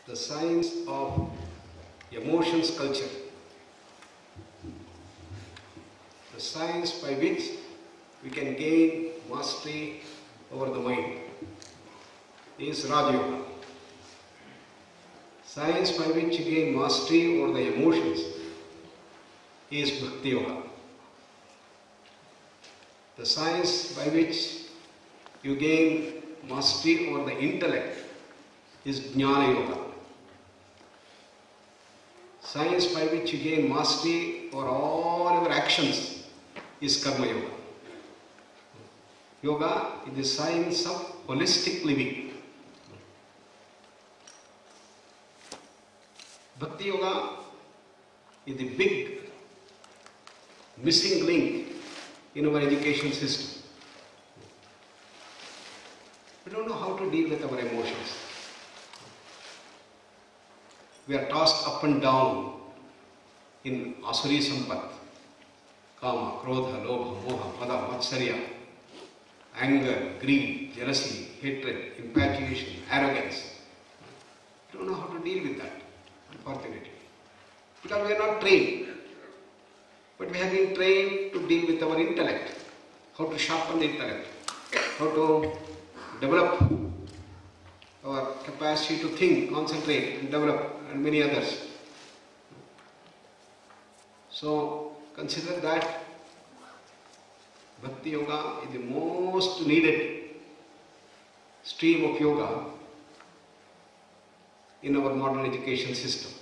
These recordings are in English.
the science of emotions culture, the science by which we can gain mastery over the mind is Raj Yoga. Science by which you gain mastery over the emotions is Bhakti Yoga. The science by which you gain mastery over the intellect is Jnana Yoga. Science by which you gain mastery over all your actions is Karma Yoga. Yoga is the science of holistic living. Bhakti Yoga is the big missing link in our education system. We don't know how to deal with our emotions. We are tossed up and down in Asuri Sampat, Kama, Krodha, Lobha, Moha, Mada, Matsarya, anger, greed, jealousy, hatred, infatuation, arrogance. We don't know how to deal with that, unfortunately. Because we are not trained. But we have been trained to deal with our intellect, how to sharpen the intellect, how to develop our capacity to think, concentrate and develop, and many others. So consider that Bhakti Yoga is the most needed stream of yoga in our modern education system.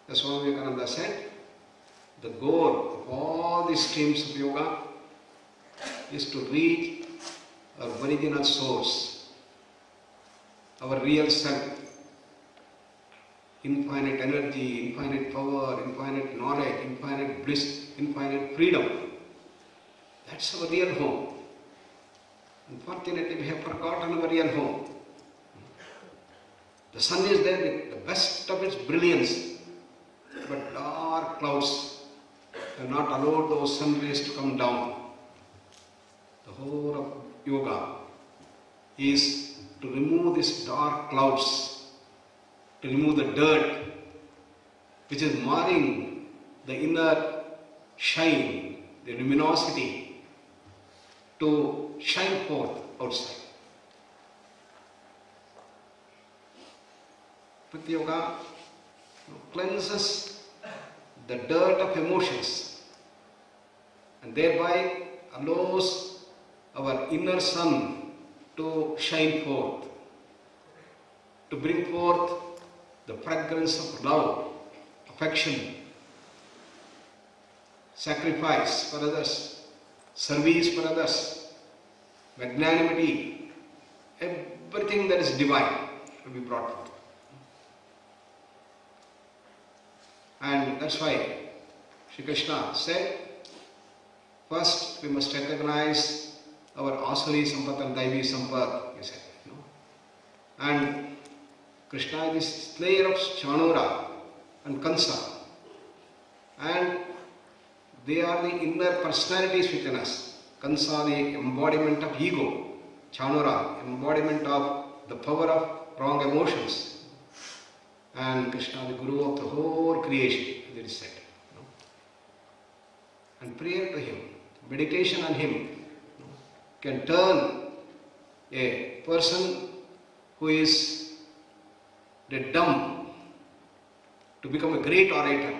As Swami Vivekananda said, the goal of all these streams of yoga is to reach our original source, our real self, infinite energy, infinite power, infinite knowledge, infinite bliss, infinite freedom. That's our real home. Unfortunately, we have forgotten our real home. The sun is there with the best of its brilliance, but dark clouds have not allowed those sun rays to come down. The whole of yoga is to remove these dark clouds, to remove the dirt which is marring the inner shine, the luminosity, to shine forth outside. Bhakti Yoga cleanses the dirt of emotions and thereby allows our inner sun to shine forth, to bring forth the fragrance of love, affection, sacrifice for others, service for others, magnanimity, everything that is divine will be brought forth. And that's why Sri Krishna said, first we must recognize our Asuri Sampat and Daivi Sampat, he said. And Krishna is the slayer of Chanura and Kansa. And they are the inner personalities within us. Kansa, the embodiment of ego. Chanura, embodiment of the power of wrong emotions. And Krishna, the Guru of the whole creation, as it is said. And prayer to him, meditation on him, can turn a person who is dumb to become a great orator.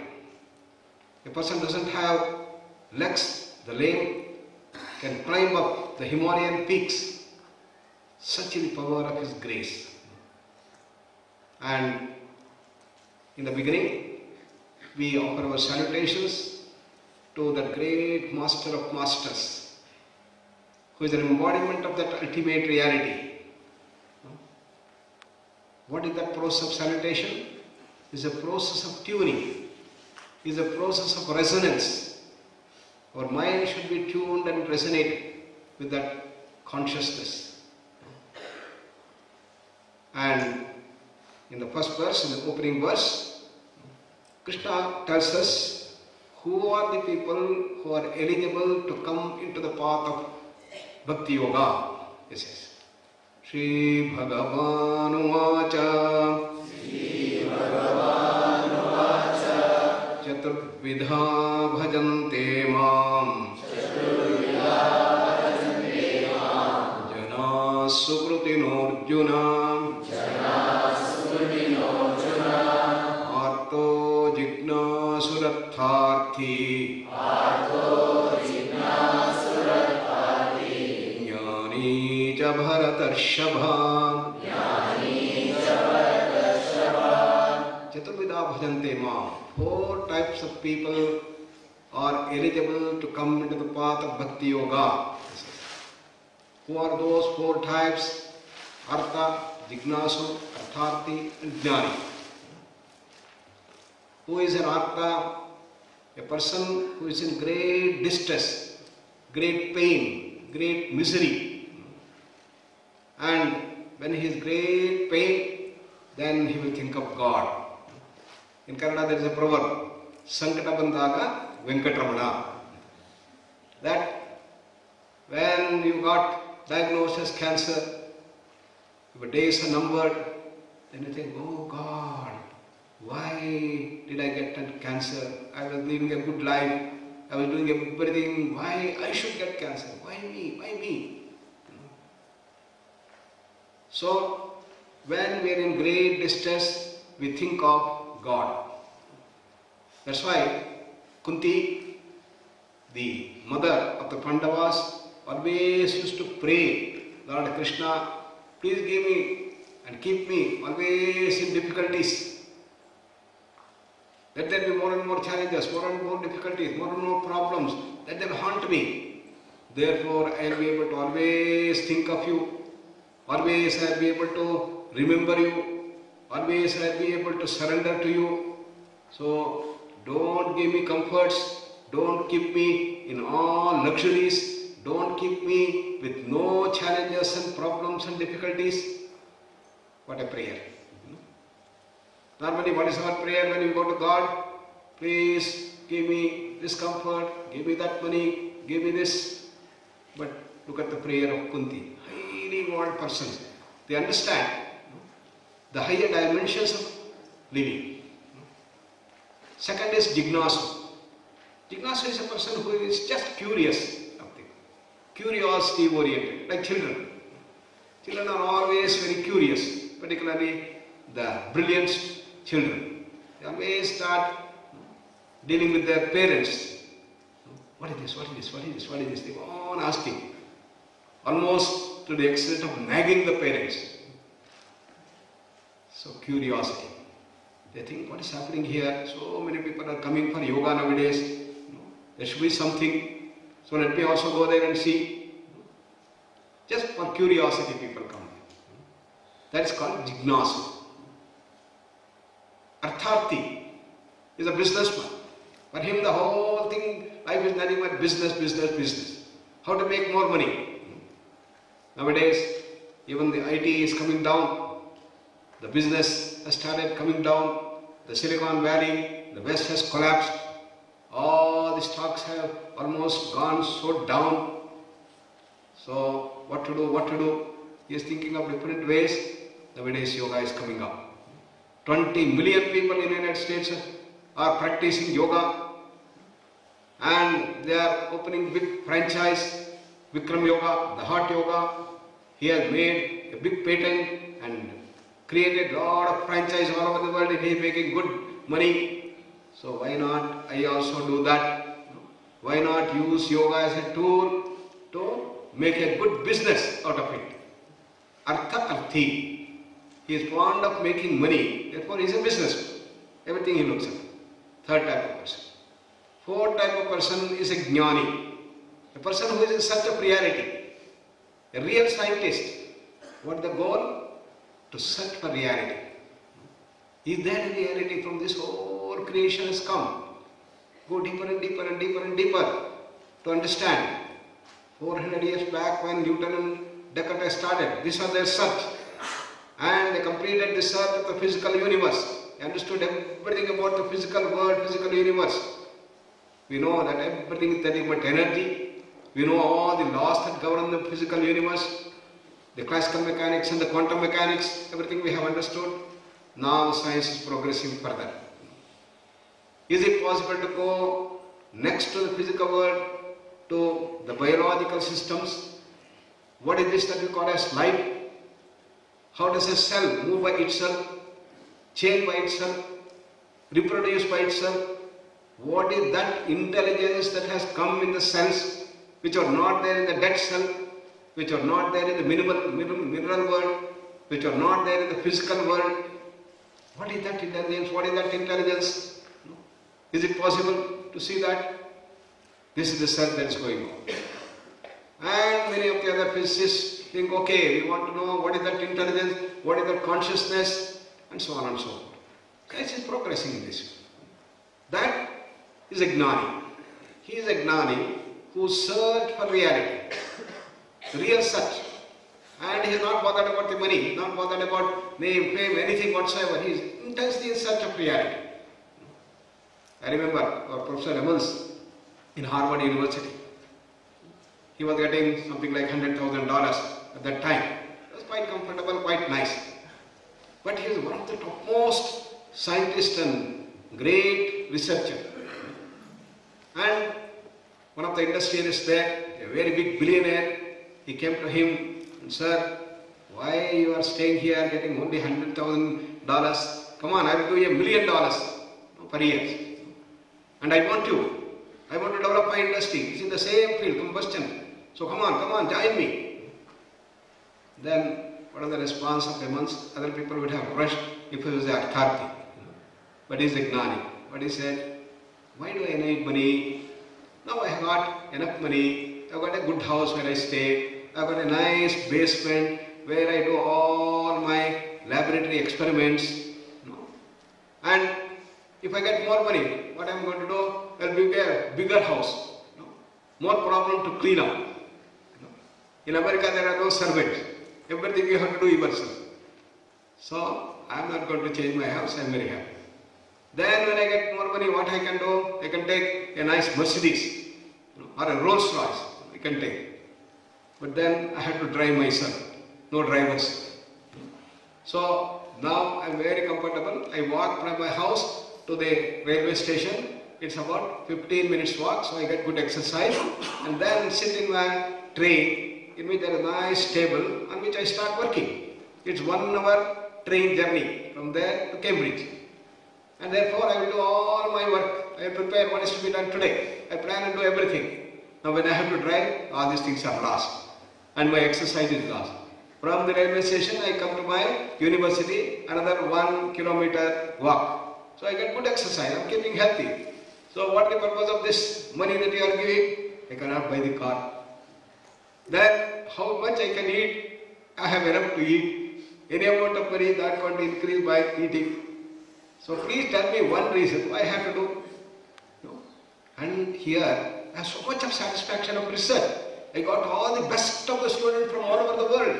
A person doesn't have legs, the lame can climb up the Himalayan peaks. Such is the power of his grace. And in the beginning, we offer our salutations to the great Master of Masters, who is an embodiment of that ultimate reality. What is that process of salutation? It is a process of tuning. It is a process of resonance. Our mind should be tuned and resonated with that consciousness. And in the first verse, in the opening verse, Krishna tells us who are the people who are eligible to come into the path of Bhakti Yoga. Yes, yes. Shri Bhagavanuvacha Chaturvidha bhajante mam Jana Sukrutinurjuna Arto Jignasuratharthi Jnani cha Bharatarshava Chaturvidha bhajante mam. 4 types of people are eligible to come into the path of Bhakti Yoga. Who are those 4 types? Artha, Jignasu, Artharthi and Jnani. Who is an Artha? A person who is in great distress, great pain, great misery. And when he is great pain, then he will think of God. In Kannada there is a proverb, Sankata Bandaga Venkatramana. That when you got diagnosed as cancer, your days are numbered, then you think, oh God, why did I get cancer? I was living a good life, I was doing everything, why I should get cancer? Why me? Why me? So, when we are in great distress, we think of God. That's why Kunti, the mother of the Pandavas, always used to pray, Lord Krishna, please give me and keep me always in difficulties. Let there be more and more challenges, more and more difficulties, more and more problems. Let them haunt me. Therefore, I will be able to always think of you. Always I will be able to remember you. Always I will be able to surrender to you. So, don't give me comforts. Don't keep me in all luxuries. Don't keep me with no challenges and problems and difficulties. What a prayer. Normally, what is our prayer when we go to God? Please give me this comfort, give me that money, give me this. But look at the prayer of Kunti. Highly evolved persons. They understand the higher dimensions of living. Second is Jignasu. Jignasu is a person who is just curious. Curiosity oriented, like children. Children are always very curious, particularly the brilliant children. They always start dealing with their parents. What is this? What is this? What is this? What is this? They go on asking, almost to the extent of nagging the parents. So curiosity. They think, what is happening here? So many people are coming for yoga nowadays. There should be something. So let me also go there and see. Just for curiosity people come. That is called Jignasu. Artharthi is a businessman. For him the whole thing, life is nothing but business, business, business. How to make more money. Nowadays, even the IT is coming down. The business has started coming down. The Silicon Valley, the West has collapsed. All the stocks have almost gone so down. So what to do, what to do? He is thinking of different ways. Nowadays yoga is coming up. 20 million people in the United States are practicing yoga. And they are opening big franchise, Vikram Yoga, the Heart Yoga. He has made a big patent and created a lot of franchise all over the world and he is making good money. So why not I also do that? Why not use yoga as a tool to make a good business out of it? Artha Arthi. He is fond of making money, therefore he is a businessman. Everything he looks at. Third type of person. Fourth type of person is a Jnani. A person who is in search of reality. A real scientist. What the goal? To search for reality. Is there a reality from this whole creation has come? Go deeper and deeper and deeper and deeper to understand. 400 years back when Newton and Descartes started, this was their search. And they completed the search of the physical universe. They understood everything about the physical world, physical universe. We know that everything is nothing but energy. We know all the laws that govern the physical universe. the classical mechanics and the quantum mechanics, everything we have understood. Now science is progressing further. Is it possible to go next to the physical world, to the biological systems? What is this that we call as life? How does a cell move by itself, change by itself, reproduce by itself? What is that intelligence that has come in the cells which are not there in the dead cell, which are not there in the mineral world, which are not there in the physical world? What is that intelligence? What is that intelligence? Is it possible to see that? This is the cell that is going on. And many of the other physicists think, okay, we want to know what is that intelligence, what is that consciousness, and so on and so forth. Science is progressing in this. That is a gnani. He is a gnani who searched for reality, the real search. And he is not bothered about the money, not bothered about name, fame, anything whatsoever. He is intensely in search of reality. I remember our Professor Emmons in Harvard University. He was getting something like $100,000 at that time. It was quite comfortable, quite nice. But he is one of the topmost scientists and great researcher. And one of the industrialists there, a very big billionaire, he came to him and said, why you are staying here getting only $100,000? Come on, I will give you $1 million per year. And I want to develop my industry. It's in the same field, combustion. So come on, join me. Then, what was the response of Emmons? Other people would have rushed if he was at Karthi. But he's a gnani. But he said, why do I need money? Now I have got enough money. I've got a good house where I stay. I've got a nice basement where I do all my laboratory experiments. And if I get more money, what I'm going to do? I'll build a bigger house. More problem to clean up. In America, there are no servants. Everything you have to do yourself. So, I'm not going to change my house. I'm very happy. Then, when I get more money, what I can do? I can take a nice Mercedes or a Rolls Royce. I can take. But then I have to drive myself. No drivers. So, now I'm very comfortable. I walk from my house to the railway station. It's about 15 minutes walk, so I get good exercise. And then sit in my train, in which there is a nice table on which I start working. It's 1 hour train journey from there to Cambridge. And therefore I will do all my work. I prepare what is to be done today. I plan and do everything. Now when I have to drive, all these things are lost. And my exercise is lost. From the railway station, I come to my university, another 1 kilometer walk. So I get good exercise. I'm keeping healthy. So what the purpose of this money that you are giving? I cannot buy the car. Then how much I can eat? I have enough to eat. Any amount of money that going to increase by eating. So please tell me one reason why I have to do. No. And here I have so much of satisfaction of research. I got all the best of the students from all over the world.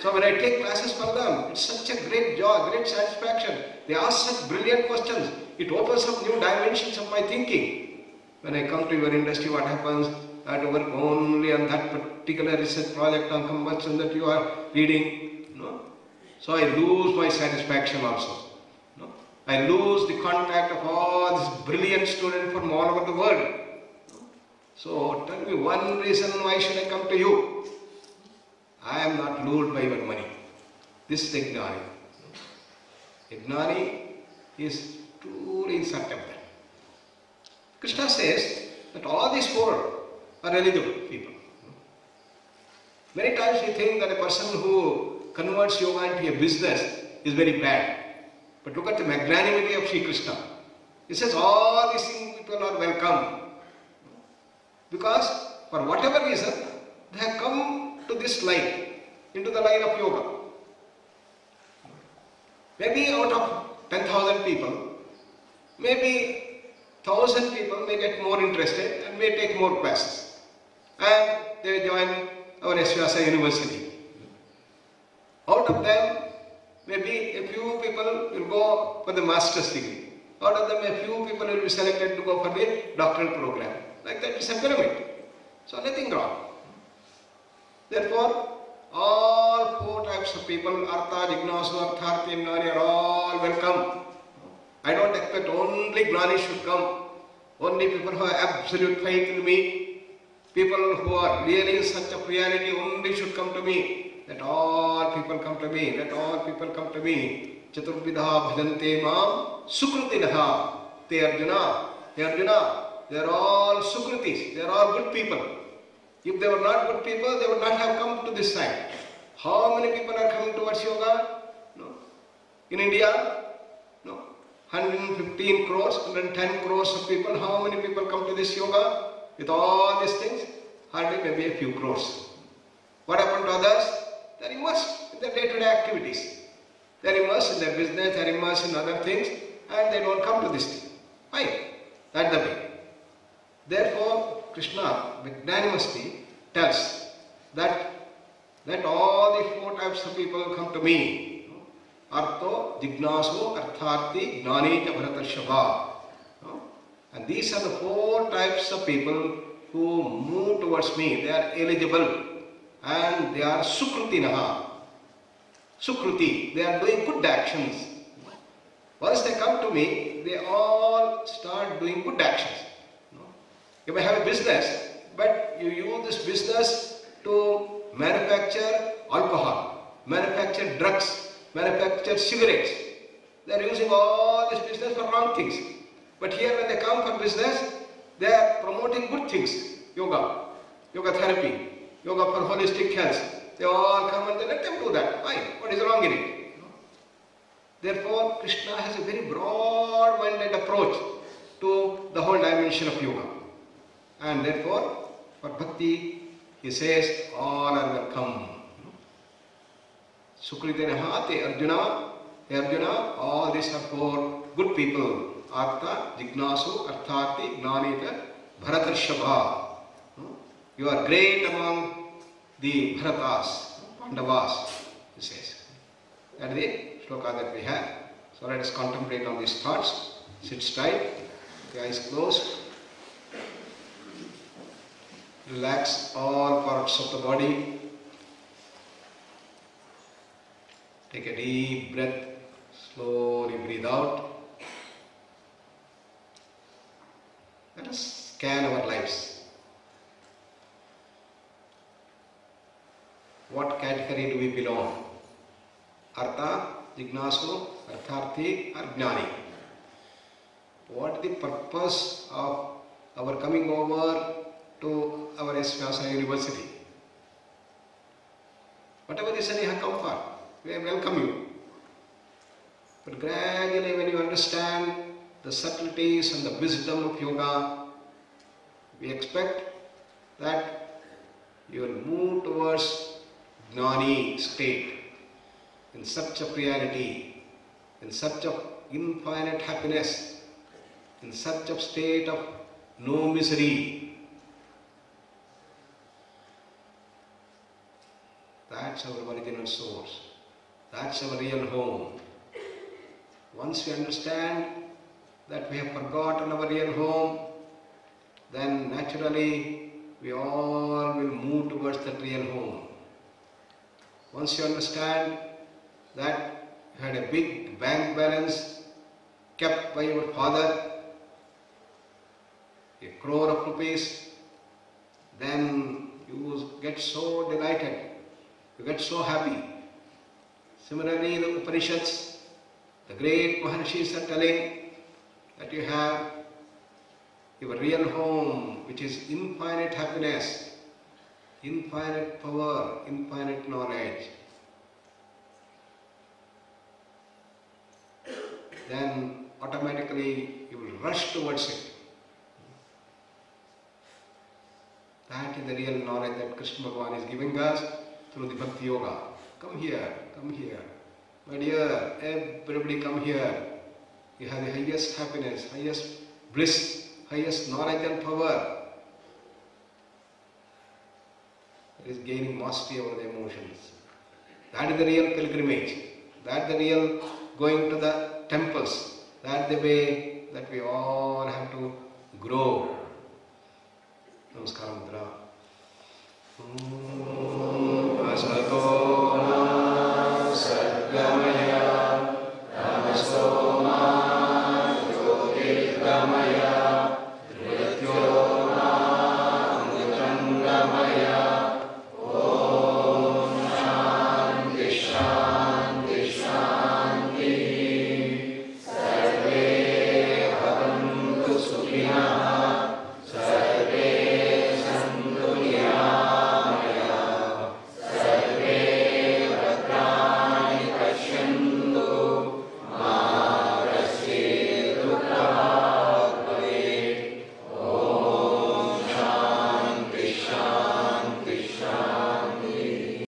So when I take classes for them, it's such a great joy, great satisfaction. They ask such brilliant questions. It opens up new dimensions of my thinking. When I come to your industry, what happens? I have to work only on that particular research project on combustion that you are reading. No? So I lose my satisfaction also. No? I lose the contact of all these brilliant students from all over the world. No? So tell me one reason why should I come to you? I am not lured by your money. This is a gnani. A gnani is truly in search of that. Krishna says that all these four are eligible people. Many times we think that a person who converts yoga into a business is very bad. But look at the magnanimity of Sri Krishna. He says all these people are welcome. Because for whatever reason, they have come to this line, into the line of yoga. Maybe out of 10,000 people, maybe 1,000 people may get more interested and may take more classes. And they join our S-VYASA University. Out of them, maybe a few people will go for the master's degree. Out of them, a few people will be selected to go for the doctoral program. Like that, it's a pyramid. So nothing wrong. Therefore, All four types of people, Artha, Jignasu, Artharthi, and Gnani, are all welcome. I don't expect only Gnani should come. Only people who have absolute faith in me, people who are really in such a reality only should come to me. Let all people come to me. Let all people come to me. Chaturvidha bhajante mam sukrutinaha. Te Arjuna. Hey Arjuna. They are all sukritis. They are all good people. If they were not good people, they would not have come to this side. How many people are coming towards yoga? No. In India? No. 115 crores, 110 crores of people. How many people come to this yoga? With all these things? Hardly maybe a few crores. What happened to others? They are immersed in their day-to-day activities. They are immersed in their business, they are immersed in other things, and they don't come to this thing. Why? That's the way. Therefore, Krishna, magnanimously, tells that let all the four types of people come to me. Artho, Jignasu, Artharthi, Gnani, Bharatarshava. And these are the four types of people who move towards me. They are eligible and they are Sukrutinaha. Sukruti, they are doing good actions. Once they come to me, they all start doing good actions. You may have a business, but you use this business to manufacture alcohol, manufacture drugs, manufacture cigarettes. They are using all this business for wrong things. But here when they come for business, they are promoting good things. Yoga, yoga therapy, yoga for holistic health. They all come and they let them do that. Why? What is wrong in it? Therefore, Krishna has a very broad-minded approach to the whole dimension of yoga. And therefore, for bhakti, he says, all are welcome. Sukritenaha te Arjuna, hey Arjuna, all these are four good people. Artha, Jignasu, Artharthi, Gnanita, Bharatarshava. You are great among the Bharatas, Pandavas, he says. That is the shloka that we have. So let us contemplate on these thoughts. Sit straight, the eyes closed. Relax all parts of the body. Take a deep breath. Slowly breathe out. Let us scan our lives. What category do we belong? Artha, Jignasu, Artharthi, or Gnani? What is the purpose of our coming over to our S-VYASA University? Whatever reason you have come for, we welcome you. But gradually when you understand the subtleties and the wisdom of yoga, we expect that you will move towards Gnani state, in such a reality, in such of infinite happiness, in such a state of no misery. That's our original source. That's our real home. Once we understand that we have forgotten our real home, then naturally we all will move towards that real home. Once you understand that you had a big bank balance kept by your father, 1 crore of rupees, then you get so delighted, you get so happy. Similarly, the Upanishads, the great Maharshis are telling that you have your real home, which is infinite happiness, infinite power, infinite knowledge. Then automatically you will rush towards it. That is the real knowledge that Krishna Bhagavan is giving us through the Bhakti Yoga. Come here, come here. My dear, everybody come here. You have the highest happiness, highest bliss, highest knowledge and power. It is gaining mastery over the emotions. That is the real pilgrimage. That is the real going to the temples. That is the way that we all have to grow. Namaskaram.